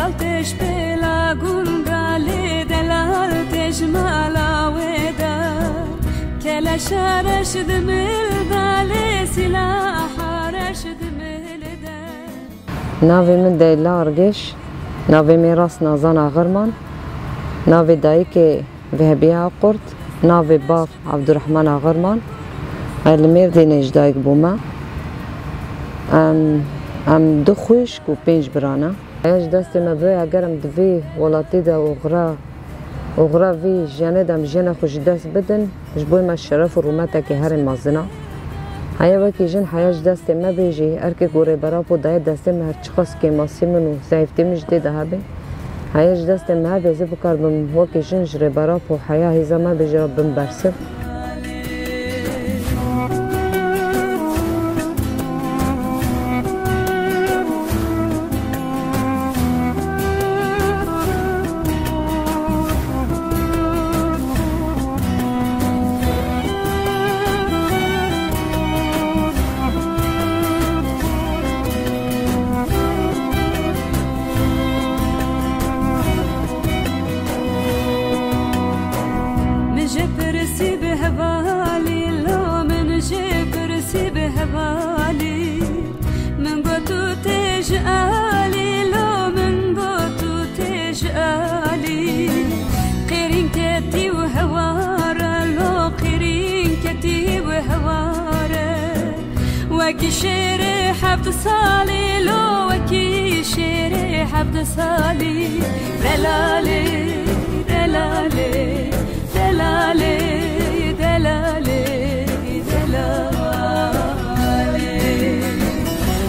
دلالتش بلا گنگالی دلالتش مالاویدا کلا شارش دمل دالی سلاح رش دمل دا ناوی من دیلا ارگش ناوی میراس نازان آغرمان ناوی دایی که وهبیه قرد ناوی باف عبدالرحمن آغرمان المیر دی نجدایک بومه ام دو خوشک و 5 برانه ایش دست ما بی اگرم دوی ولاتی دا اغرا وی جنه دم جنه خوش دست بدن جبوی ما شرف و رومتا که هر مازنا هیا وکی جن حیاج دست ما بیجی ارکه گوره برا پو دای دست ما هر چخص که ماسی منو زیفتی مجده ده بی هیاج دست ما بیزی بکار بم وکی جن جره برا پو حیا هیزا ما بیجی را بم برسب وكي شيري حبت صالي لو وكي شيري حبت صالي دلالي دلالي دلالي دلالي دلالي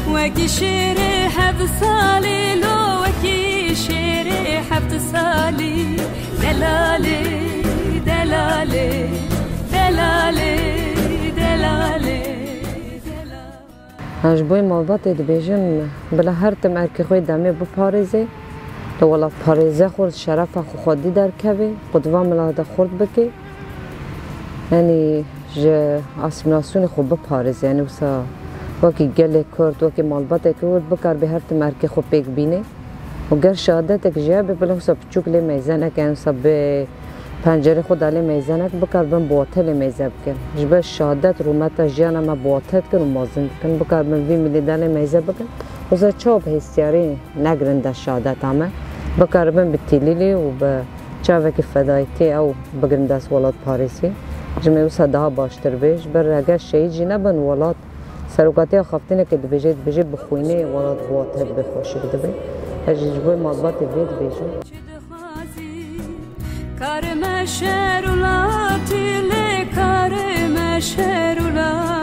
وكي شيري حبت صالي لو وكي شيري حبت صالي دلالي دلالي دلالي دلالي هاش بوی مالبات دبیجم بلا هر تم ارکی خوی دمی بو پاریزه لو ولا پاریزه خورد شرف خو خودی در کوی قدوا ملاده خورد بکی یعنی ج اسمناسون خوب پاریزه یعنی وسا وکی گله کرد وکی مالبات کرد بکار به هر تم ارکی خو پیک بینه و گر شهادت که جا به بلا وسا بچوک لی میزنه که وسا به پنجره خود علی میزنک بکار بن بوتل میزب کن جبه شهادت رومت جانا ما بوتل کن و مازن کن بکار بن وی ملی دل میزب کن وزا چوب هستیاری نگرنده شهادت همه بکار بن بتیلیلی و به چاوه که فدایتی او بگرنده از ولاد پاریسی جمعه وسا daha باشتر بیش بر اگر شهید جی نبن ولاد سروکاتی خفتینه که دبیجه بخوینه ولاد بوتل بخوشی دبی جبه مالبات وید بیجه Karma şerulati le karma şerulati